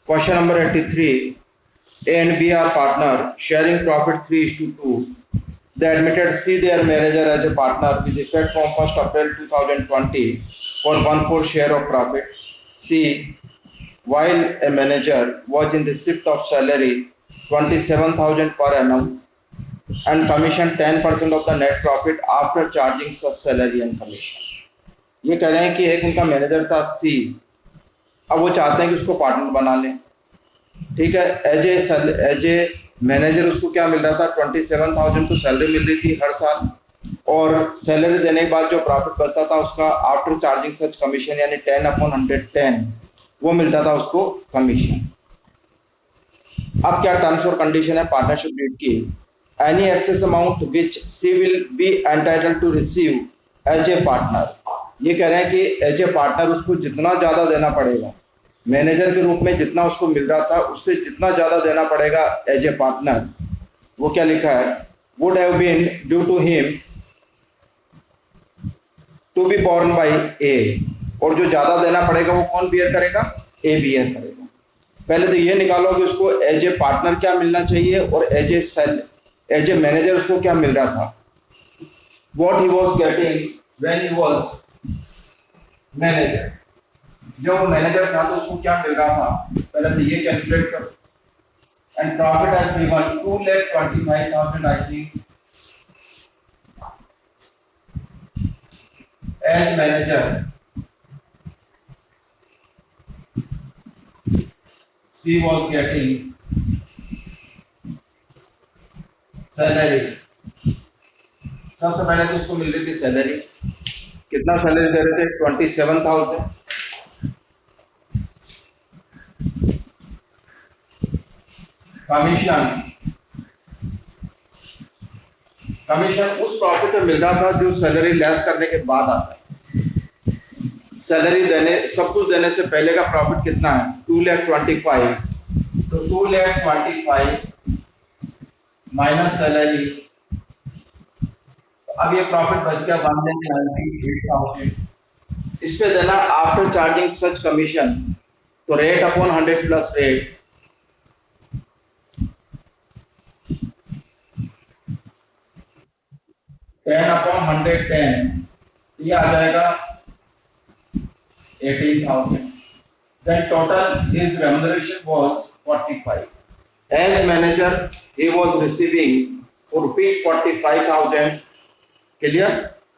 Question number 83. A and B are partner, sharing profit 3:2. They admitted C their manager as a partner with effect from 1st April 2020 for 1/4 share of profit. C. While a manager was in receipt of salary 27,000 per annum and commission 10% of the net profit after charging such salary and commission. ये कह रहे हैं कि एक उनका manager था सी, अब वो चाहते हैं कि उसको पार्टनर बना लें। ठीक है, एज ए मैनेजर उसको क्या मिल रहा था, 27,000 तो सैलरी मिल रही थी हर साल, और सैलरी देने के बाद जो प्रॉफिट बचता था उसका आफ्टर चार्जिंग सच कमीशन यानी 10/110 वो मिलता था उसको कमीशन। अब क्या टर्म्स और कंडीशन है पार्टनरशिप डीड की? Any excess amount which she will be entitled to receive as a partner. ये कह रहे हैं कि एज ए पार्टनर उसको जितना ज़्यादा देना पड़ेगा, मैनेजर के रूप में जितना उसको मिल रहा था उससे जितना ज़्यादा देना पड़ेगा एज ए पार्टनर। वो क्या लिखा है, would have been due to him to be born by a, और जो ज़्यादा देना पड़ेगा वो कौन बियर करेगा, ए बियर करेगा। पहले तो ये निकालो कि उसको एज ए पार्टनर क्या मिलना चाहिए और एज ए मैनेजर उसको क्या मिल रहा था। What he was getting when he was manager, जो मैनेजर था तो उसको क्या मिल रहा था, पहले तो ये कैलकुलेट करो। And profit has given 2,25,000 I think as manager. She was getting salary, सबसे पहले तो उसको मिल रही थी सैलरी, कितना सैलरी दे रहे थे, 27,000। कमीशन उस प्रॉफिट में मिल रहा था जो सैलरी लेस करने के बाद आता है। सैलरी देने सब कुछ देने से पहले का प्रॉफिट कितना है, 2,25,000, तो 2,25,000 माइनस सैलरी, अब ये प्रॉफिट बच गया 1,98,000। इस पे देना आफ्टर चार्जिंग सच कमीशन, तो rate upon 100 plus rate, ten upon 110, ये आ जाएगा 18,000। Then total his remuneration was 45. As manager, he was receiving for rupees 45,000। Clear,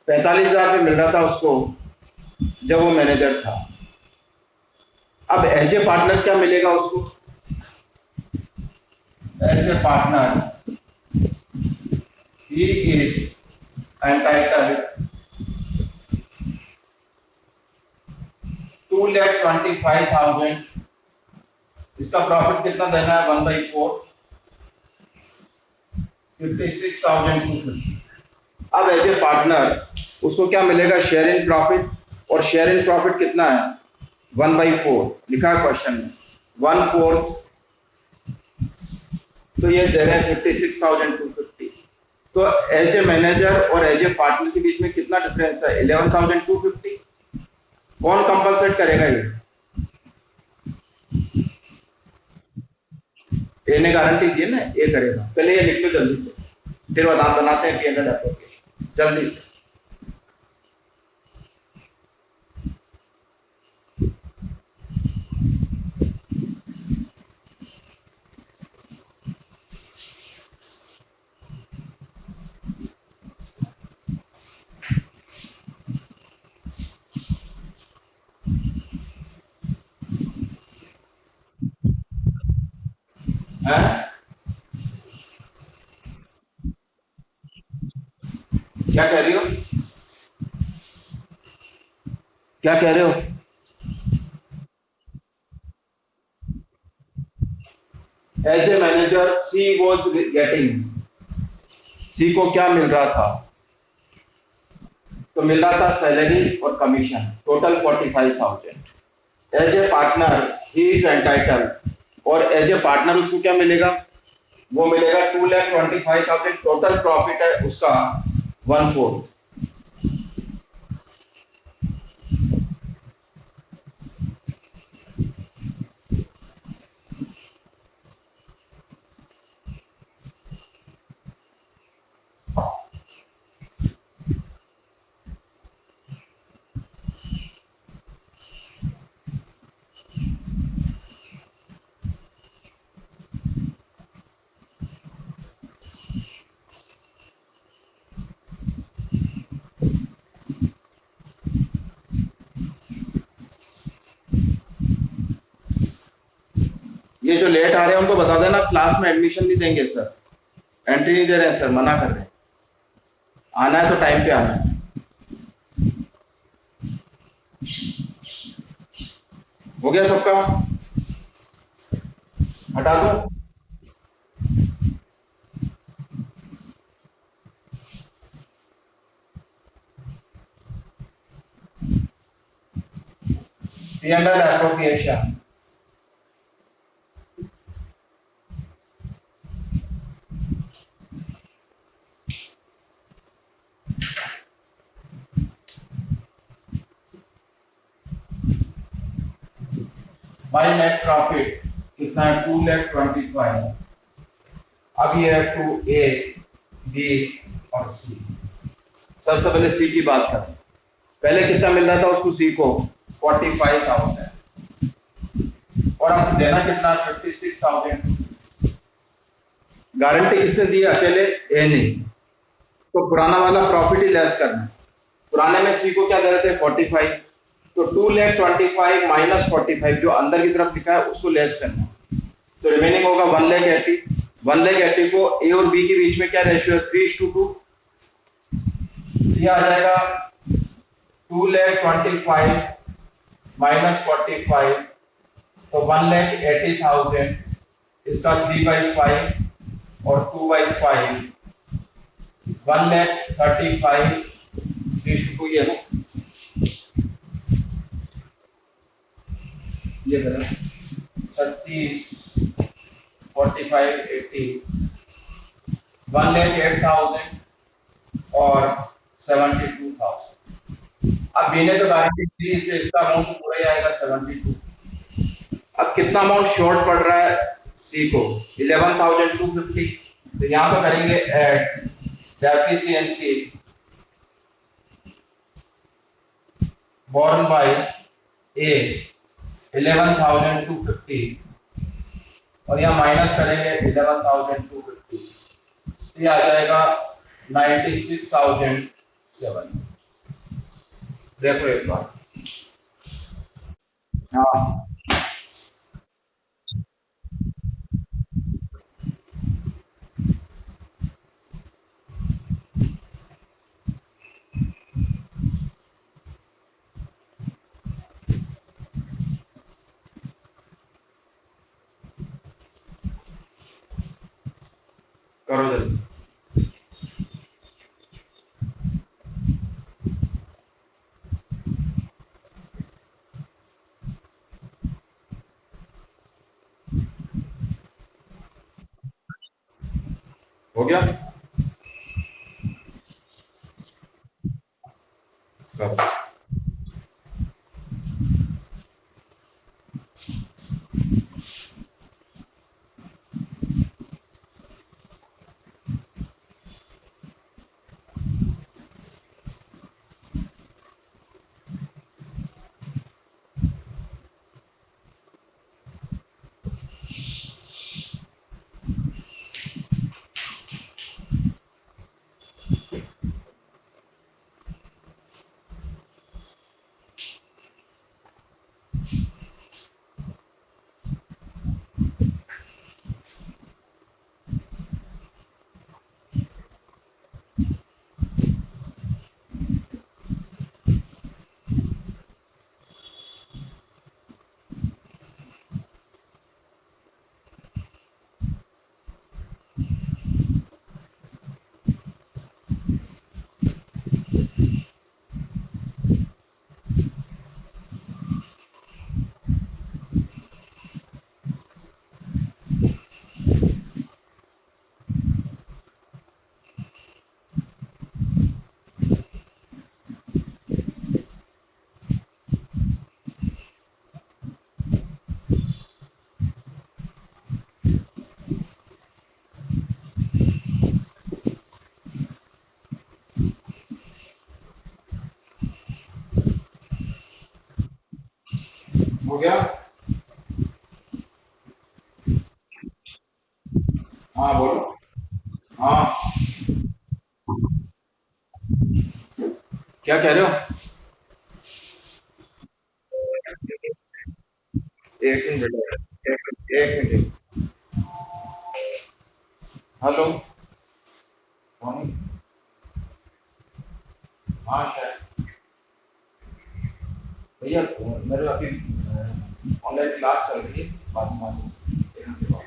45,000 पे मिल रहा था उसको जब वो मैनेजर था। अब एज ए पार्टनर क्या मिलेगा उसको, as a partner he is entitled 2,25,000। इसका प्रॉफिट कितना देना है, 1/4, 56,250। अब एज ए पार्टनर उसको क्या मिलेगा, शेयर इन प्रॉफिट, और शेयर इन प्रॉफिट कितना है, 1/4 लिखा है क्वेश्चन में, 1/4, तो ये दे रहे हैं 56,250। तो एज ए मैनेजर और एज ए पार्टनर के बीच में कितना डिफरेंस है, 11,250। कौन कंपनसेट करेगा, ये ने गारंटी दी ना, ये करेगा। पहले ये लिख लो जल्दी से, फिर आप बनाते हैं P&L एप्लीकेशन जल्दी से। क्या कह रही हो, क्या कह रहे हो? As a manager she was getting, she को क्या मिल रहा था, तो मिल रहा था सैलरी और commission, total 45,000। As a partner he is entitled, और एज ए पार्टनर उसको क्या मिलेगा, वो मिलेगा 2,25,000। टोटल प्रॉफिट है उसका 1/4। ये जो लेट आ रहे हैं उनको बता देना क्लास में एडमिशन नहीं देंगे सर, एंट्री नहीं दे रहे हैं सर, मना कर रहे हैं। आना है तो टाइम पे आना है। हो गया सबका? हटा दो। P&L appropriation. By net profit कितना है? 2,25,000। अब ये है टू ए बी और सी। सबसे पहले सी की बात करें। पहले कितना मिल रहा था उसको सी को? 45,000। और अब देना कितना? 56,000। गारंटी किसने दी? अकेले ए ने। तो पुराना वाला प्रॉफिट ही लेस करना है। पुराने में सी को क्या दे रहे थे? 45। तो 2,25,000 माइनस 45 जो अंदर की तरफ लिखा है उसको लेस करना है। तो रिमेनिंग होगा 1,80,000। 1,80,000 को ए और बी के बीच में क्या रेशियो है? 3:2। ये आ जाएगा 2,25,000 माइनस 45, तो 1,80,000। इसका 3/5 और 2/5, 1,35,000 3:2 ये है। ये 36, 45, 80, 1,08,000 और 72,000। अब मैंने तो गारंटी दी इसलिए इसका अमाउंट पूरा ही आएगा 72। अब कितना अमाउंट शॉर्ट पड़ रहा है सी को? 11,250। तो यहाँ पे करेंगे add deficiency borne by A 11,250 और यहाँ माइनस करेंगे 11,250, ये आ जाएगा 96,007। देखो एक बार। हाँ करो जल्दी। हो गया? करो। हो गया? हाँ बोलो। हाँ क्या कह रहे हो? एक मिनट बेटा। एक मिनट। हेलो। कौन? हाँ शायद भैया, मेरे अभी ऑनलाइन क्लास चल रही है, बाद में एक घंटे बाद,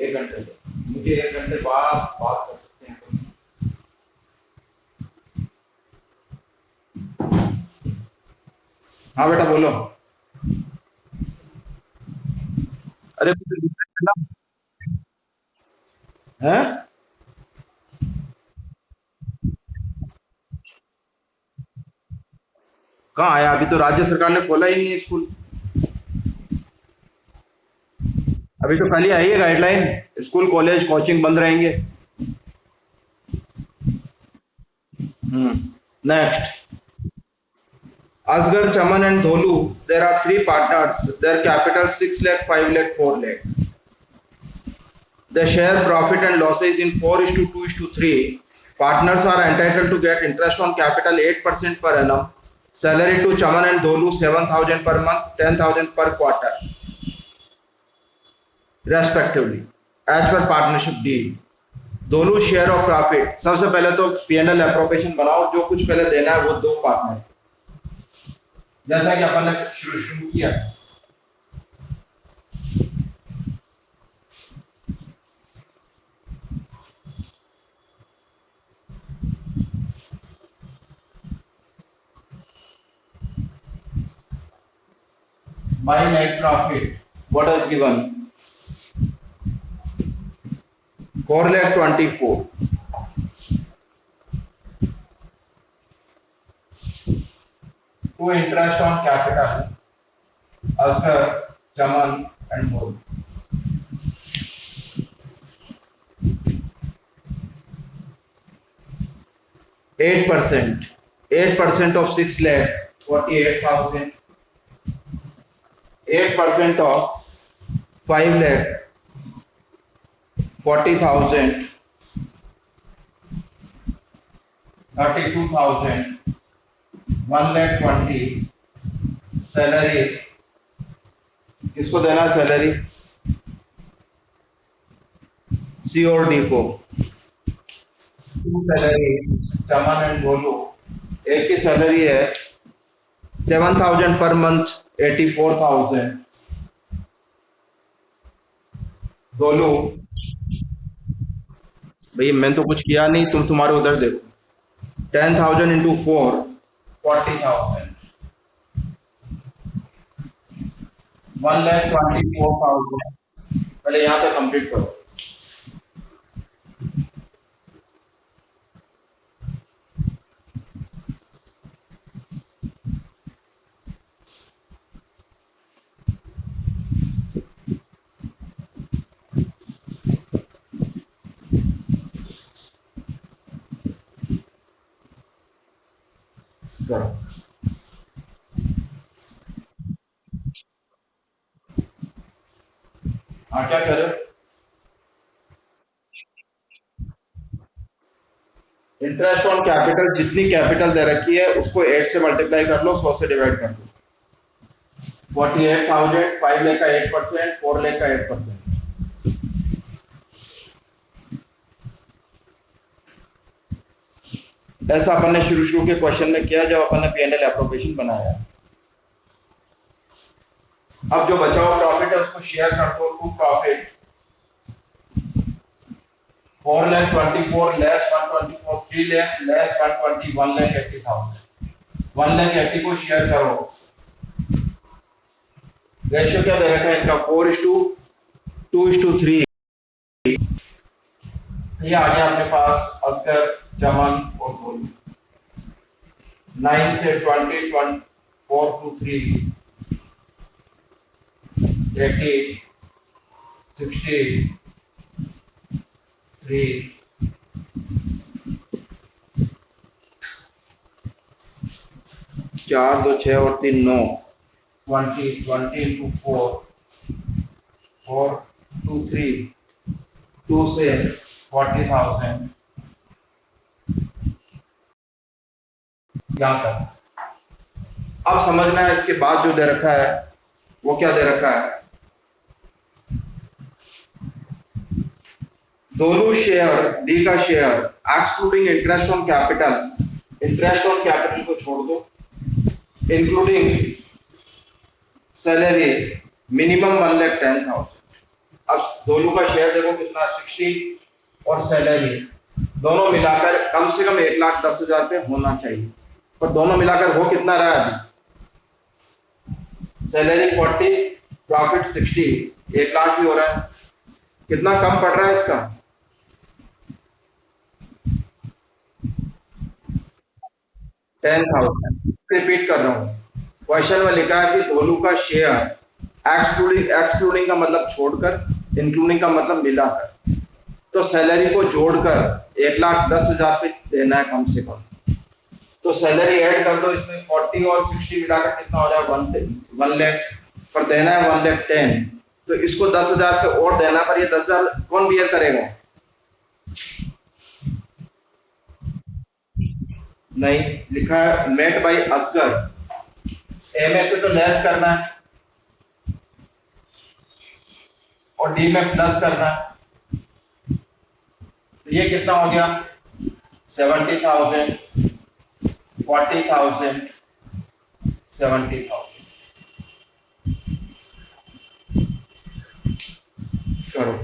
एक घंटे से मुझे एक घंटे बाद बात कर सकते हैं। हाँ बेटा बोलो। अरे कुछ दिक्कत है ना? हैं? कहाँ आया? अभी तो राज्य सरकार ने खोला ही नहीं है स्कूल। अभी तो कल ही आई है गाइडलाइन, स्कूल कॉलेज कोचिंग बंद रहेंगे। Next. Asgar, Chaman and Dholu, there are three partners. Their capital 6 lakh, 5 lakh, 4 lakh. They share profit and losses in 4 is to 2 is to 3. Partners are entitled to get interest on capital 8% per annum. Salary to Chaman and Dholu 7,000 per month, 10,000 per quarter, respectively, as per partnership deal. दोनों share of profit. सबसे पहले तो P&L appropriation बनाओ, जो कुछ पहले देना है वो दो पार्टनर, जैसा कि अपन ने शुरू किया। My net profit, what is given? 4 lakh 24. To interest on capital, Asghar, Chaman and Modi. 8%. 8% of 6 lakh 48,000. 8% of 5 lakh 40,000. 32,000. 1 lakh 20. Salary किसको देना है? सैलरी सी और डी को। सैलरी चमन एंड गोलू, एक की सैलरी है 7,000 पर मंथ, 84,000। गोलू भैया मैंने तो कुछ किया नहीं, तुम्हारे उधर देखो। 10,000 इंटू 4 40,000। 1,24,000। पहले यहाँ पे कंप्लीट करो। करो। हाँ क्या करो? इंटरेस्ट ऑन कैपिटल, जितनी कैपिटल दे रखी है उसको 8 से मल्टीप्लाई कर लो, 100 से डिवाइड कर दो। 48,000, 5 लाख का 8%, 4 लाख का 8%। ऐसा अपन ने शुरू के क्वेश्चन में किया जब अपन ने P&L एप्रोप्रिएशन बनाया। अब जो बचा हुआ प्रॉफिट है उसको शेयर कर दो। To profit 4 lakh 24 less 124, 3 lakh less 120, 1 lakh 80,000। 1 lakh 80 को शेयर करो। रेशियो क्या दे रखा है इनका? 4:2:3। ये आ गया अपने पास असगर, चमन और गोलू। 9 से 20, 4 to 3, 80, 60, 3, 4 2 6 और 3 9, 20, 20 into 4, 4 2 3, 2 से 40,000। यहाँ तक अब समझना है। इसके बाद जो दे रखा है वो क्या दे रखा है? दोनों शेयर, डी का share excluding interest on capital, interest on capital को छोड़ दो, इंक्लूडिंग सैलरी मिनिमम 1,10,000। अब दोनों का शेयर देखो कितना 60 और सैलरी दोनों मिलाकर कम से कम 1,10,000 पे होना चाहिए, पर दोनों मिलाकर हो कितना रहा है अभी? सैलरी 40, प्रॉफिट 60, 1,00,000 भी हो रहा है। कितना कम पड़ रहा है इसका? 10,000। रिपीट कर रहा हूँ, क्वेश्चन में लिखा है कि दोनों का शेयर एक्सक्लूडिंग, एक्सक्लूडिंग का मतलब छोड़कर, इंक्लूडिंग का मतलब मिलाकर, तो सैलरी को जोड़कर 1,10,000 पे देना है कम से कम। तो सैलरी ऐड कर दो इसमें, 40 और 60 मिलाकर कितना हो रहा है? 1 लाख, पर देना है 1,10,000। तो इसको 10,000 पे और देना, पर ये 10,000 कौन बियर करेगा? नहीं, लिखा है मेट बाई असगर, ए में से तो लेस करना है और डी में प्लस करना है। तो ये कितना हो गया? 70,000, 40,000, 70,000। करो।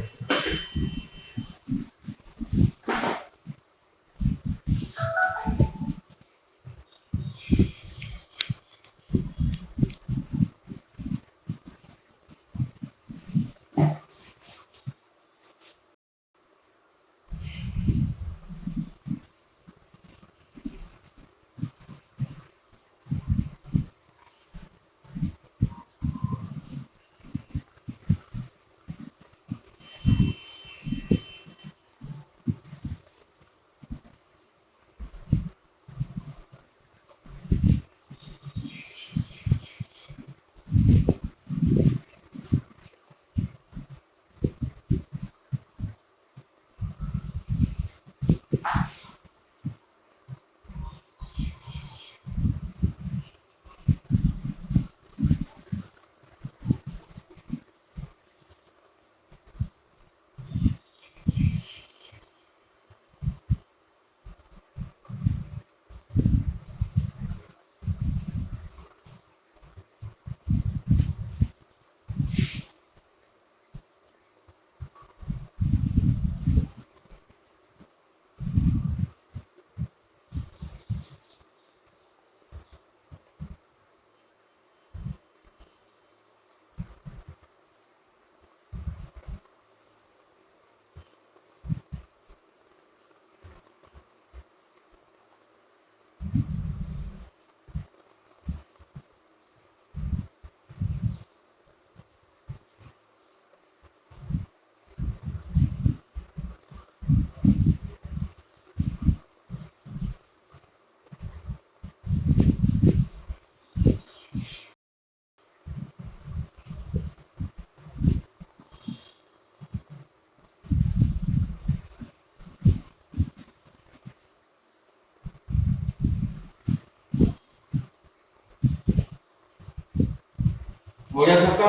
हो गया सबका?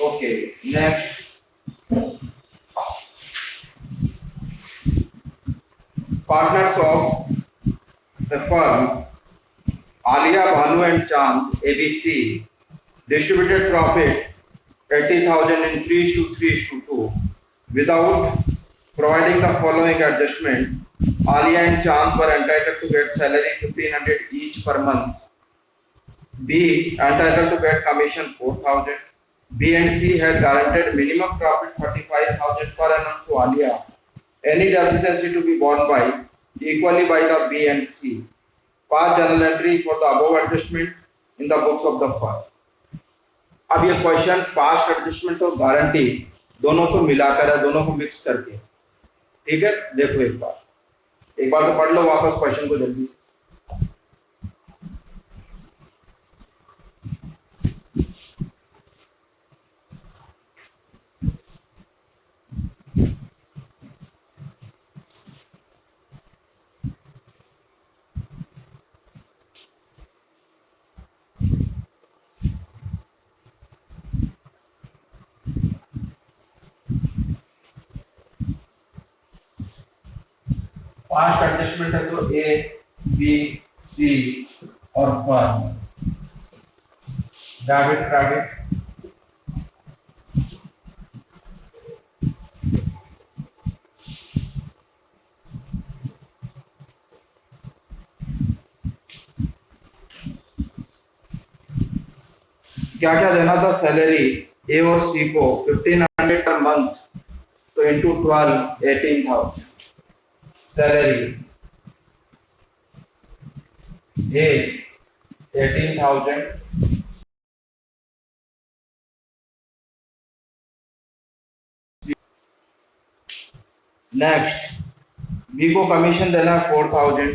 Okay, next, partners of the firm Alia, Bhanu and Chand, ABC, distributed profit 80,000 in 3:3:2. Without providing the following adjustment, Alia and Chand were entitled to get salary 1,500 each per month. B entitled to get commission 4,000. B and C had guaranteed minimum profit 35,000 per annum to Alia. Any deficiency to be borne by equally by the B and C. Pass journal entry for the above adjustment in the books of the firm. अब ये question past adjustment और guarantee दोनों को मिलाकर है, दोनों को mix करके। ठीक है, देखो एक बार तो पढ़ लो वापस क्वेश्चन को जल्दी। पास्ट एडजस्टमेंट है तो ए बी सी और फर्म, डेबिट क्रेडिट, क्या क्या देना था सैलरी ए और सी को 1500 पर मंथ, तो इंटू 12 18,000 सैलरी ए 18,000, नेक्स्ट बी को कमीशन देना है 4,000,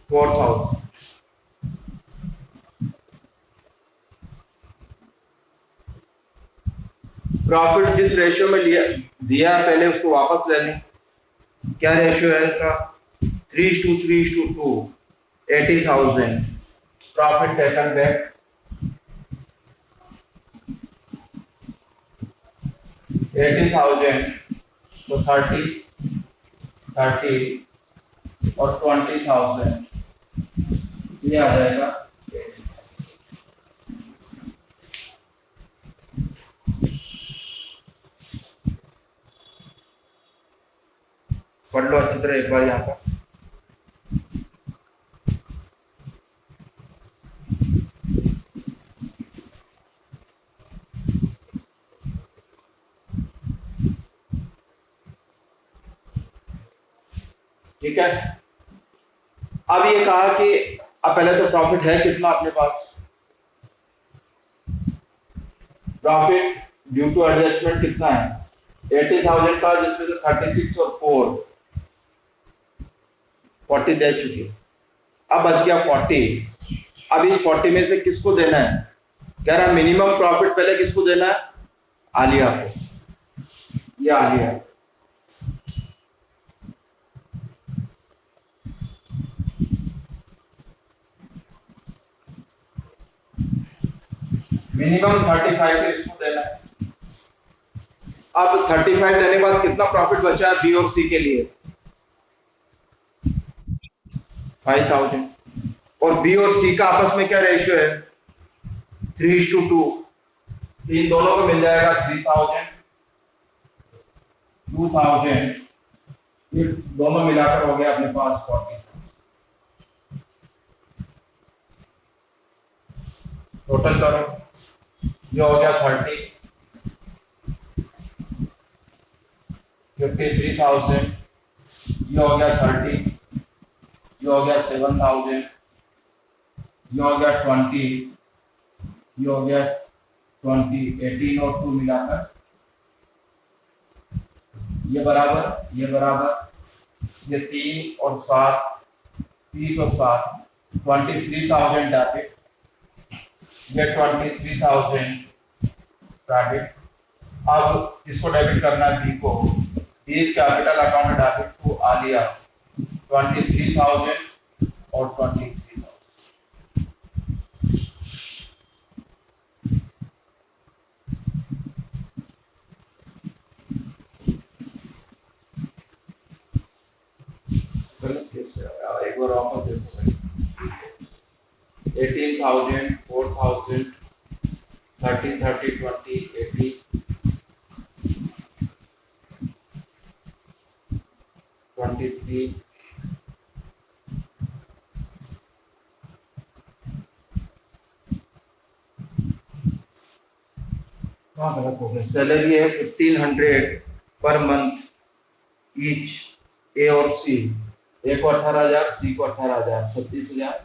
4,000, प्रॉफिट जिस रेशियो में लिया दिया है पहले उसको वापस ले लें। क्या रेशियो है इसका 3:3:2, 80,000 प्रॉफिट टेकन बैक, 80,000 तो 30 और 20,000 ये आ जाएगा। पढ़ लो अच्छी तरह एक बार यहाँ पर। ठीक है, अब ये कहा कि अब पहले तो प्रॉफिट है कितना अपने पास, प्रॉफिट ड्यू टू एडजस्टमेंट कितना है 80,000 का, जिसमें से 36 और 40 दे चुके, अब बच गया 40। अब इस 40 में से किसको देना है, कह रहा मिनिमम प्रॉफिट पहले किसको देना है, आलिया को, ये आलिया, मिनिमम 35 तो इसको देना है। अब 35 देने के बाद कितना प्रॉफिट बचा है बी और सी के लिए 5,000, और बी और सी का आपस में क्या रेशियो है 3:2, इन दोनों को मिल जाएगा 3,000, 2,000, फिर दोनों मिलाकर हो गया अपने पास 40, टोटल करो, ये हो गया 30, 53,000, ये हो गया 30, ये हो गया 7,000, ये हो गया 20, ये हो गया 20, 18 और 2 मिलाकर ये बराबर, ये बराबर, ये 3 और 7, 30 और 7, 23,000 डेबिट, ये 23,000 क्रेडिट। अब इसको डेबिट करना है बी को, इस कैपिटल अकाउंट डेबिट को आलिया 23,000 और 23,000। एक बार वापस देखो, 18,000, 4,000, 30, 30, 20, 80, 23, सैलरी है 1,500 पर मंथ ईच, ए और सी, ए को 18,000, सी को 18,000, 36,000।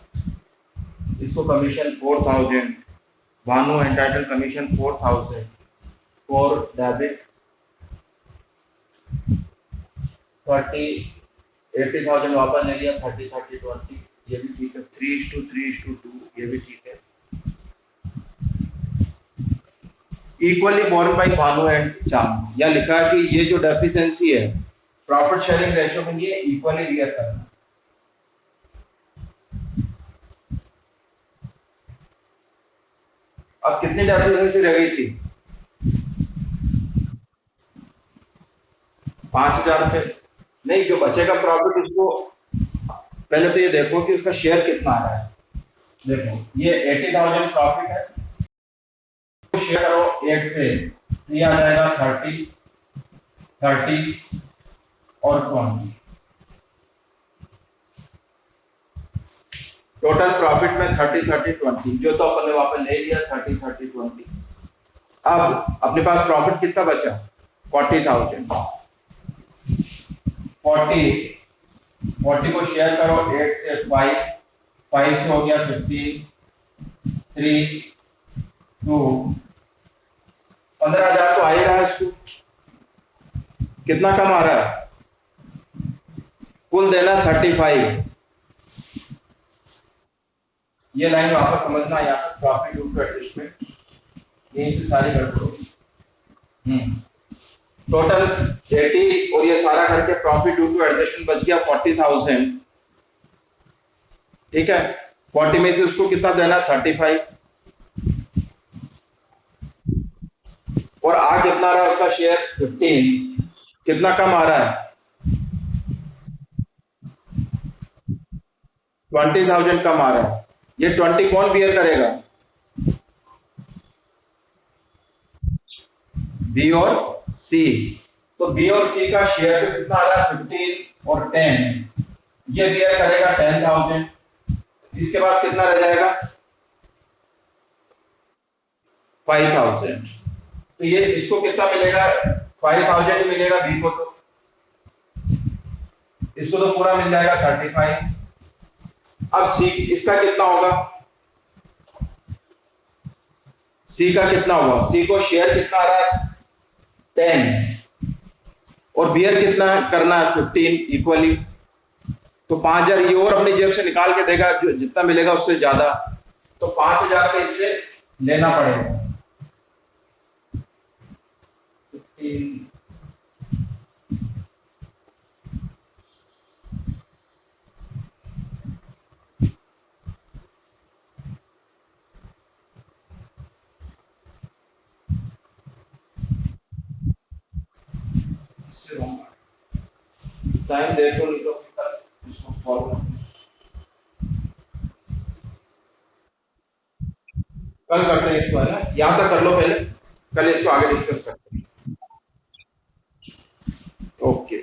इसको commission 4,000, Bhanu entitle commission 4,000 for debit, 30, 80,000 वापस ले लिया, 30, 30, 20, ये भी ठीक है, 3:3:2, ये भी ठीक है। Equally borne by Bhanu and Cham, या लिखा है कि ये जो डेफिशिएंसी है प्रॉफिट शेयरिंग रेशियो में ये इक्वली बियर करना। अब कितनी डेफिशिएंसी रह गई थी? 5,000 रुपये। नहीं, जो बचेगा प्रॉफिट उसको पहले तो ये देखो कि उसका शेयर कितना आ रहा है। देखो ये 80,000 प्रॉफिट है, तो शेयर करो 8 से, तो ये आ जाएगा 30, 30 और 20। टोटल प्रॉफिट में 30, 30, 20, जो तो अपन ने वहां पर ले लिया 30, 30, 20। अब अपने पास प्रॉफिट कितना बचा? 40,000। 40 को शेयर करो 8 से, 5, 5 से हो गया 15, 3, 2, 15,000 तो आ ही रहा है इसको। कितना कम आ रहा है? कुल देना 35। ये लाइन वापस समझना, यहाँ पर प्रॉफिट ड्यू टू एडजस्टमेंट, यहीं से सारी गड़बड़ होगी। टोटल 80 और ये सारा करके प्रॉफिट ड्यू टू एडजस्टमेंट बच गया 40,000। ठीक है, 40 में से उसको कितना देना? 35। और आ कितना रहा उसका शेयर? 15। कितना कम आ रहा है? 20,000 कम आ रहा है। ये 20 कौन बियर करेगा? बी और सी। तो बी और सी का शेयर तो कितना आ रहा है? 15 और 10। ये बियर करेगा 10,000। इसके पास कितना रह जाएगा? 5,000। तो ये इसको कितना मिलेगा? 5,000 मिलेगा बी को, तो इसको तो पूरा मिल जाएगा 35। अब सी इसका कितना होगा? सी का कितना होगा? सी को शेयर कितना आ रहा है? 10 और बियर कितना करना है? 15 इक्वली। तो 5,000 ये और अपनी जेब से निकाल के देगा, जो जितना मिलेगा उससे ज्यादा। तो 5,000 पे इससे लेना पड़ेगा। 15, टाइम देखो, नहीं तो इसको फॉलो कल करते हैं इसको, है ना? यहाँ तक कर लो पहले, कल इसको आगे डिस्कस करते हैं। ओके।